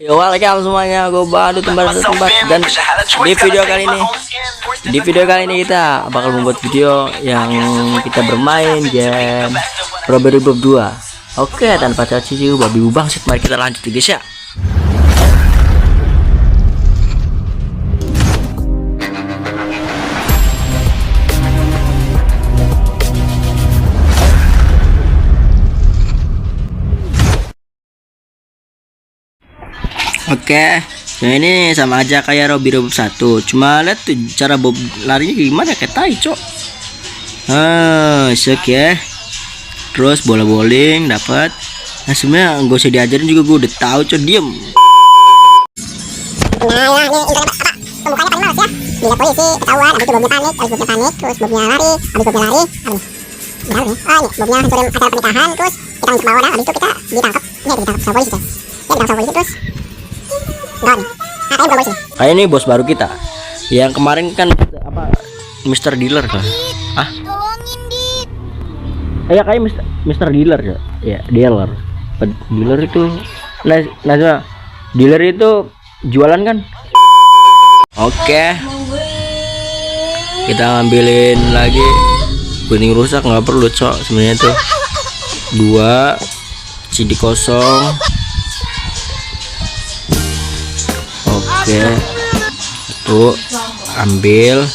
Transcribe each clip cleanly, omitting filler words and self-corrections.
Yo, welcome semuanya, gue baru tempat dan di video kali ini kita bakal membuat video yang kita bermain game Robbery Bob 2. Oke, tanpa cici babi bangsit, mari kita lanjut guys ya. Oke, nah ini sama aja kayak Robbery Bob 1. Cuma lihat tuh cara Bob larinya gimana, kayak tai, cok. Oke. Terus bola bowling dapat. Nah, sebenarnya gak usah diajarin juga, gue udah tahu, cok. Diem. Nah, ini pembukanya paling males ya. Dilihat polisi, ketahuan, habis itu Bobnya panik, terus Bobnya lari, habis Bobnya lari, aduh. Ini Bobnya hancurin acara pernikahan, terus kita ngisi bawa dah, habis itu kita ditangkap. Ini ditangkap sama polisi, coy. Ya, ditangkap sama polisi terus. Enggak nih. Nah, kayak polisi. Kayak ini bos baru kita. Yang kemarin kan apa? Mr. Dealer kan? Ah? Tolongin, Dit. Ya kayak Mr. Dealer ya. Ya, dealer. Dealer itu nah, dealer itu jualan kan? Oke. Kita ngambilin lagi. Kuning rusak nggak perlu, cok. Sebenarnya tuh 2 CD kosong. Oke. Tuh ambil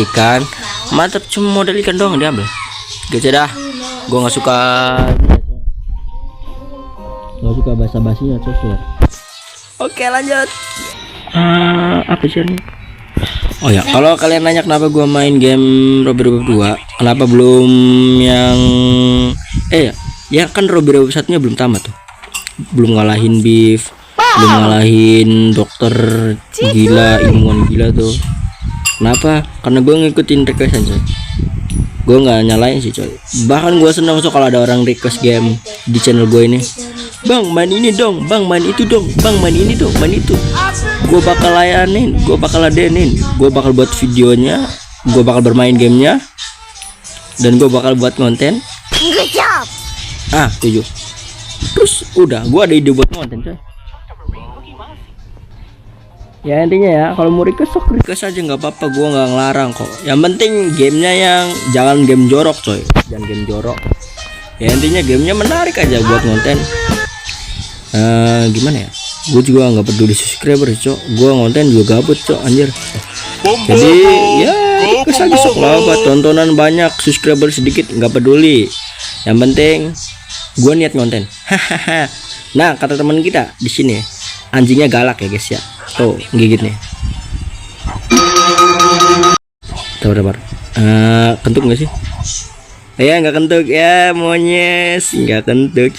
ikan. Mantap, cuma model ikan doang diambil. Gece dah. Gua nggak suka basa-basinya, cok. Oke, lanjut. Apa sih ini? Oh ya, kalau kalian nanya kenapa gua main game Robbery Bob 2, kenapa belum yang ya kan Robbery Bob 1-nya belum tamat tuh. Belum ngalahin Beef, belum ngalahin dokter gila, ilmuwan gila tuh. Kenapa? Karena gue ngikutin requestan, coy. Gue nggak nyalain sih, coy. Bahkan gue seneng so kalau ada orang request game di channel gue ini. Bang, main ini dong, bang, main itu dong, bang, main ini dong, main itu. Gue bakal layanin, gue bakal ladenin, gue bakal buat videonya, gue bakal bermain gamenya, dan gue bakal buat konten. Good job. 7. Terus udah, gue ada ide buat konten, coy. Ya intinya ya, kalau mau request aja nggak apa-apa, gue nggak ngelarang kok. Yang penting gamenya yang jangan game jorok, coy. Jangan game jorok. Ya intinya gamenya menarik aja buat konten. Gimana ya? Gue juga nggak peduli subscriber, cok. Gue konten juga gabut, cok, anjir. Jadi ya request aja sok lah, buat tontonan banyak, subscriber sedikit nggak peduli. Yang penting gue niat konten. Nah, kata teman kita di sini, anjingnya galak ya guys ya. Tuh gigit nih. Sabar. Kentuk nggak sih? Ya nggak kentuk ya, monyes nggak kentuk.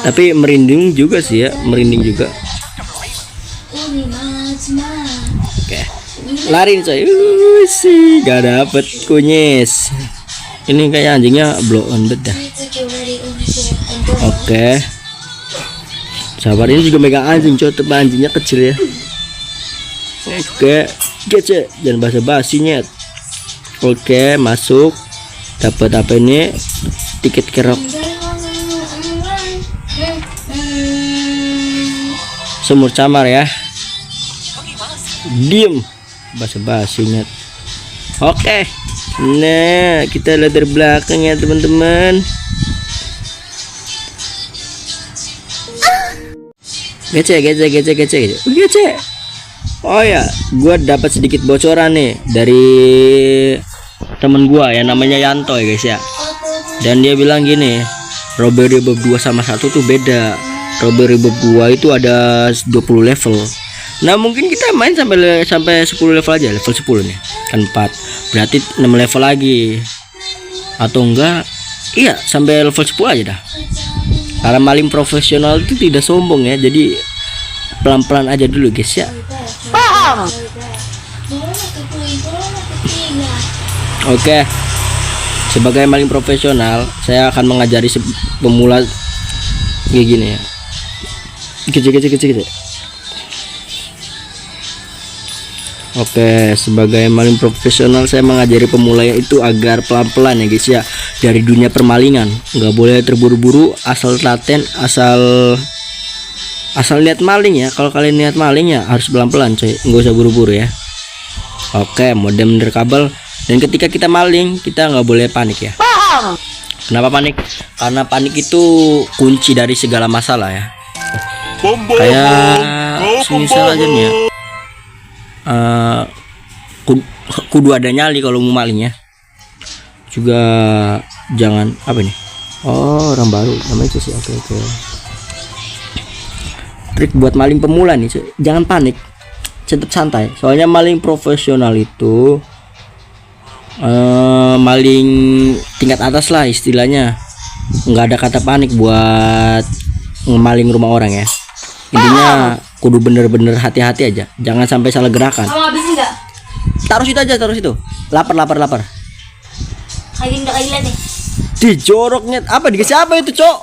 Tapi merinding juga sih ya, merinding juga. Oke, lari coy. Sih gak dapet kunyes. Ini kayak anjingnya blow on bed dah. Oke. Sabar, ini juga megang anjing, coy, tapi anjingnya kecil ya. Oke, gece, jangan basa-basinya. Oke, masuk. Dapat apa ini? Tiket kerok. Semur camar ya. Diem, basa-basinya. Oke. Nah, kita lihat dari belakang ya, teman-teman. Gece. Oh ya, gua dapat sedikit bocoran nih dari temen gua yang namanya Yanto ya guys ya. Dan dia bilang gini, Robbery Bob 2 sama 1 tuh beda. Robbery Bob 2 itu ada 20 level. Nah, mungkin kita main sampai 10 level aja, level 10 nih. Kan 4. Berarti 6 level lagi. Atau enggak? Iya, sampai level 10 aja dah. Karena maling profesional itu tidak sombong ya, jadi pelan-pelan aja dulu guys ya. Oke, sebagai maling profesional saya akan mengajari pemula kayak gini ya. Kecil. Oke, sebagai maling profesional saya mengajari pemula itu agar pelan-pelan ya guys ya. dari dunia permalingan. Nggak boleh terburu-buru, asal telaten, asal lihat maling ya. Kalau kalian lihat maling ya harus pelan-pelan coy, nggak usah buru-buru ya. Oke, modem nirkabel. Dan ketika kita maling, kita nggak boleh panik ya. Kenapa panik? Karena panik itu kunci dari segala masalah ya. Kayak semisal aja nih ya, kudu ada nyali kalau mau maling ya. Juga jangan apa nih? Oh, orang baru namanya sih. Oke. Trik buat maling pemula nih, jangan panik, tetap santai. Soalnya maling profesional itu maling tingkat atas lah istilahnya. Nggak ada kata panik buat ngemaling rumah orang ya. Intinya kudu bener-bener hati-hati aja, jangan sampai salah gerakan. Mau habisin nggak? Taruh situ aja, taruh situ. Lapar. Kayak udah kayak nih. Dijoroknya apa? Dikasih apa itu, Cok?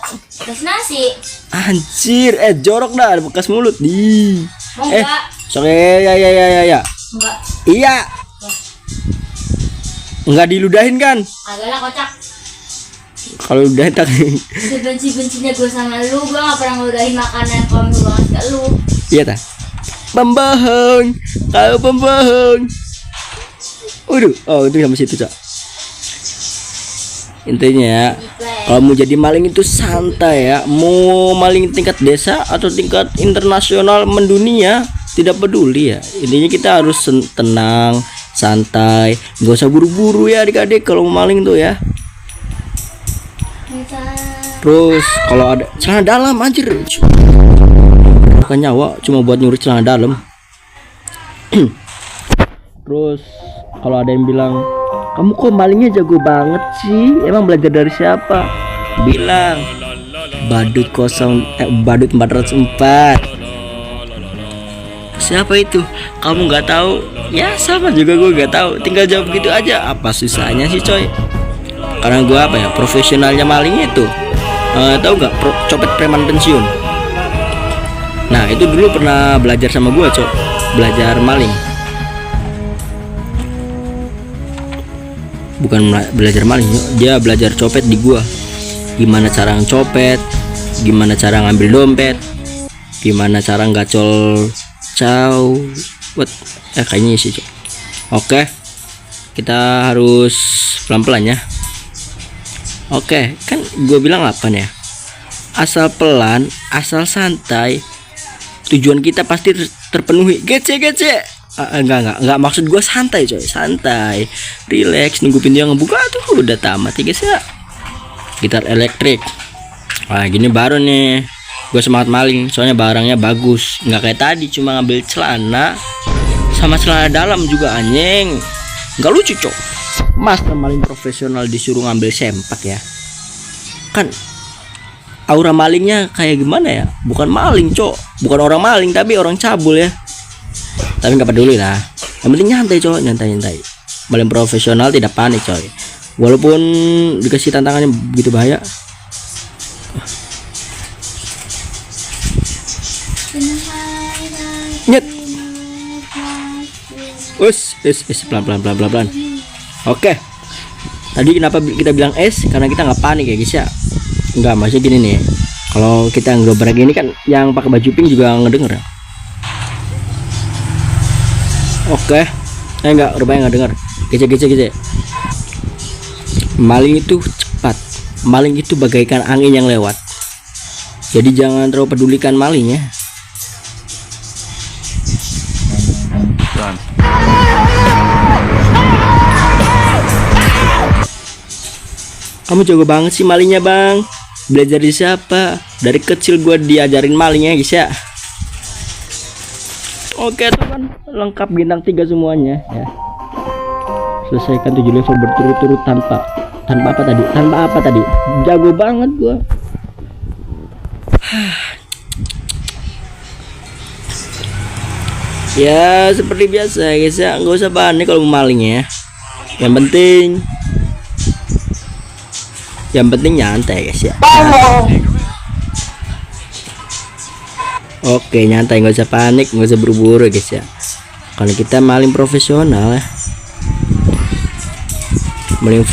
Kasih nasi. Anjir, jorok dah, ada bekas mulut. Di. Mau enggak? Soalnya ya. Enggak. Iya. Enggak diludahin kan? Agak lah kocak. Kalau udah tak Sebenci-bencinya gue sama lu, gue gak pernah ngeludahin makanan kalau gue ngasih ke lu. iya ta? Pembohong, kau pembohong. Waduh, oh itu sama situ, Cok. Intinya kalau mau jadi maling itu santai ya. Mau maling tingkat desa atau tingkat internasional mendunia, tidak peduli ya. Intinya kita harus tenang, santai, nggak usah buru-buru ya adik-adik kalau mau maling tuh ya. Terus kalau ada celana dalam, anjir, bukan nyawa, cuma buat nyuri celana dalam. Terus kalau ada yang bilang, kamu kok malingnya jago banget sih, emang belajar dari siapa? Bilang badut 404. Siapa itu? Kamu nggak tahu? Ya sama juga gue nggak tahu. Tinggal jawab gitu aja. Apa susahnya sih, coy? Karena gue apa ya, profesionalnya malingnya itu. Tahu nggak? Copet preman pensiun. Nah itu dulu pernah belajar sama gue, Cok. Belajar maling. Bukan belajar maling, dia belajar copet di gua. Gimana cara ngecopet, gimana cara ngambil dompet, gimana cara gacol kayaknya sih, Cok. Oke, kita harus pelan-pelan ya. Oke, kan gue bilang apa nih ya, asal pelan, asal santai, tujuan kita pasti terpenuhi. Gece. Enggak, maksud gue santai, coy, santai, relax, nunggu pintu yang ngebuka tuh udah tamat ya guys ya. Gitar elektrik, wah gini baru nih, gue semangat maling, soalnya barangnya bagus, nggak kayak tadi cuma ngambil celana sama celana dalam juga anjing, nggak lucu, cok. Master maling profesional disuruh ngambil sempak ya, kan aura malingnya kayak gimana ya, bukan maling, cok, bukan orang maling tapi orang cabul ya. Tapi nggak peduli lah, yang penting nyantai, coy, nyantai. Maling profesional tidak panik, coy, walaupun dikasih tantangannya begitu bahaya. Nyet, pelan. Oke, tadi kenapa kita bilang es? Karena kita nggak panik ya guys ya. Nggak, maksudnya gini nih, kalau kita ngedobrek ini kan yang pakai baju pink juga ngedenger ya. Oke, enggak, rupanya nggak dengar. Gece. Maling itu cepat, maling itu bagaikan angin yang lewat. Jadi jangan terlalu pedulikan malingnya. Kamu jago banget sih malingnya, bang. Belajar dari siapa? Dari kecil gue diajarin malingnya guys ya. Oke teman, lengkap bintang 3 semuanya ya. Selesaikan 7 level berturut-turut tanpa apa tadi, jago banget gua. Ya seperti biasa guys ya, nggak usah panik kalau mau maling ya. Yang penting nyantai guys ya. Oke, nyantai, nggak usah panik, nggak usah buru-buru guys ya. Kalau kita maling profesional ya. Maling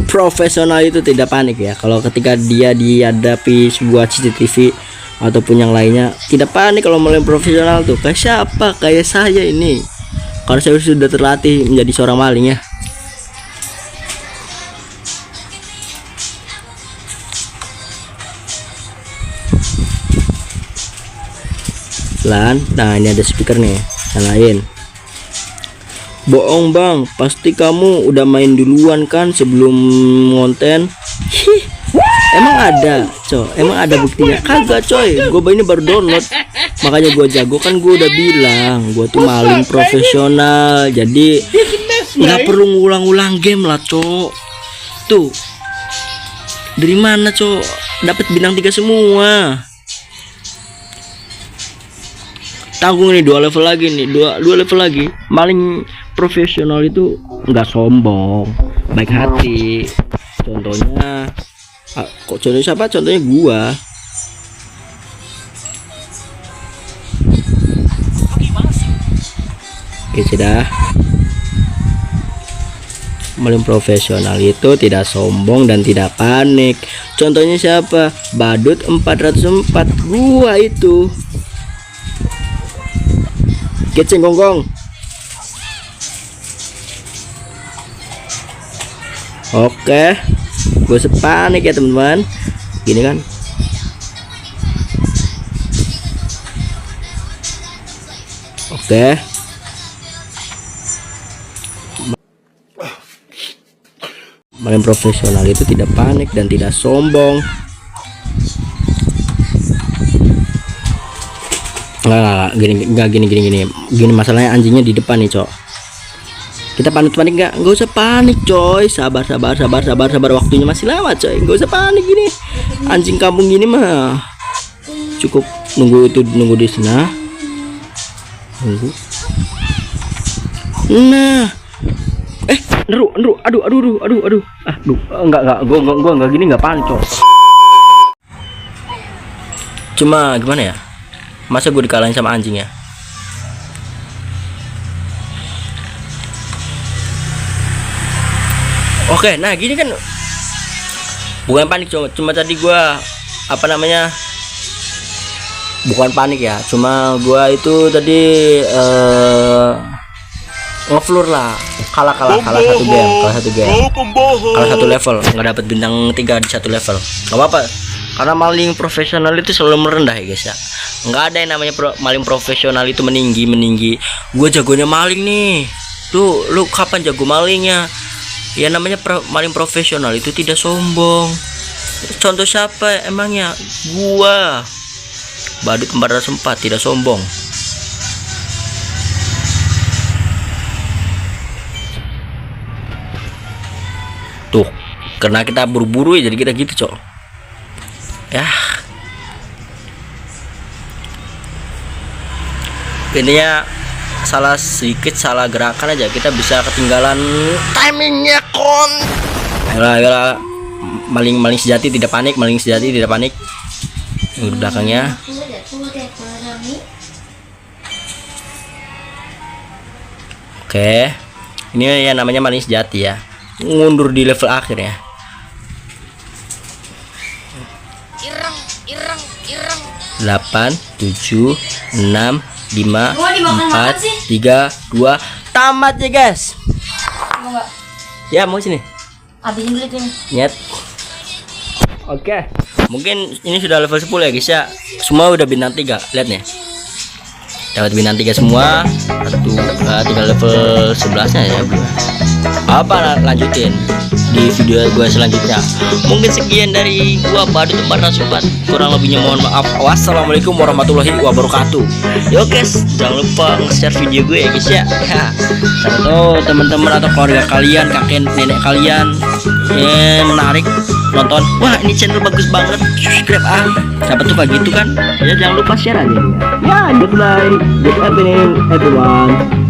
profesional itu tidak panik ya. Kalau ketika dia dihadapi sebuah CCTV ataupun yang lainnya, tidak panik. Kalau maling profesional tuh kayak siapa? Kayak saya ini, karena saya sudah terlatih menjadi seorang maling ya. Nah ini ada speaker nih, nyalain. Bohong bang, pasti kamu udah main duluan kan sebelum ngonten. Emang ada coy, emang ada buktinya? Kagak coy, gue ini baru download, makanya gue jago kan. Gue udah bilang gue tuh maling profesional, jadi nggak perlu ngulang-ulang game lah coy. Tuh dari mana coy dapat bintang 3 semua? Tanggung nih 2 level lagi nih, 2 level lagi. Maling profesional itu nggak sombong, baik hati. Contohnya kok contohnya siapa? Contohnya gua. Oke sudah. Maling profesional itu tidak sombong dan tidak panik. Contohnya siapa? Badut 404, gua itu. Keceng gonggong. Oke, gue sepanik ya teman-teman. Gini kan. Oke. Maling profesional itu tidak panik dan tidak sombong. Enggak gini masalahnya anjingnya di depan nih cok. Kita panik nggak usah panik coy, sabar waktunya masih lama coy, nggak usah panik gini. Anjing kampung gini mah cukup nunggu di sana. Nunggu. Nah, Neru, aduh. Enggak, gua enggak gini, enggak panik coy. Cuma gimana ya? Masa gue dikalahin sama anjing ya? Oke, nah gini kan bukan panik cuma tadi gue bukan panik ya, cuma gue itu tadi ngeflur lah, kalah satu game, kalah 1 level, nggak dapet bintang 3 di 1 level. Gak apa-apa, karena maling profesional itu selalu merendah ya guys ya. Nggak ada yang namanya maling profesional itu meninggi. Gue jagonya maling nih. Lu kapan jago malingnya? Ya namanya maling profesional itu tidak sombong. Contoh siapa emangnya? Gua Badut 404 tidak sombong. Tuh, karena kita buru-buru ya jadi kita gitu cok. Ya intinya salah gerakan aja kita bisa ketinggalan timingnya kon. Ayolah, maling sejati tidak panik, di belakangnya. Oke, ini ya namanya maling sejati ya, ngundur di level akhir ya. Ireng 8 7 6 5 4 3 2 tamat ya guys. Ya mau sini. Habisin dulu ini. Nyet. Oke. Mungkin ini sudah level 10 ya guys ya. Semua udah bintang 3. Lihat nih. Dapat bintang 3 semua. Tinggal level 11-nya ya belum. Apa lanjutin di video gua selanjutnya. Mungkin sekian dari gua Badut 404. Kurang lebihnya mohon maaf. Wassalamualaikum warahmatullahi wabarakatuh. Yo guys, jangan lupa nge-share video gue ya guys ya. Siapa tahu teman-teman atau keluarga kalian, kakek nenek kalian yang menarik nonton. Wah, ini channel bagus banget. Subscribe siapa tuh kayak gitu kan. Ya jangan lupa share aja. Ya, goodbye. Good evening everyone.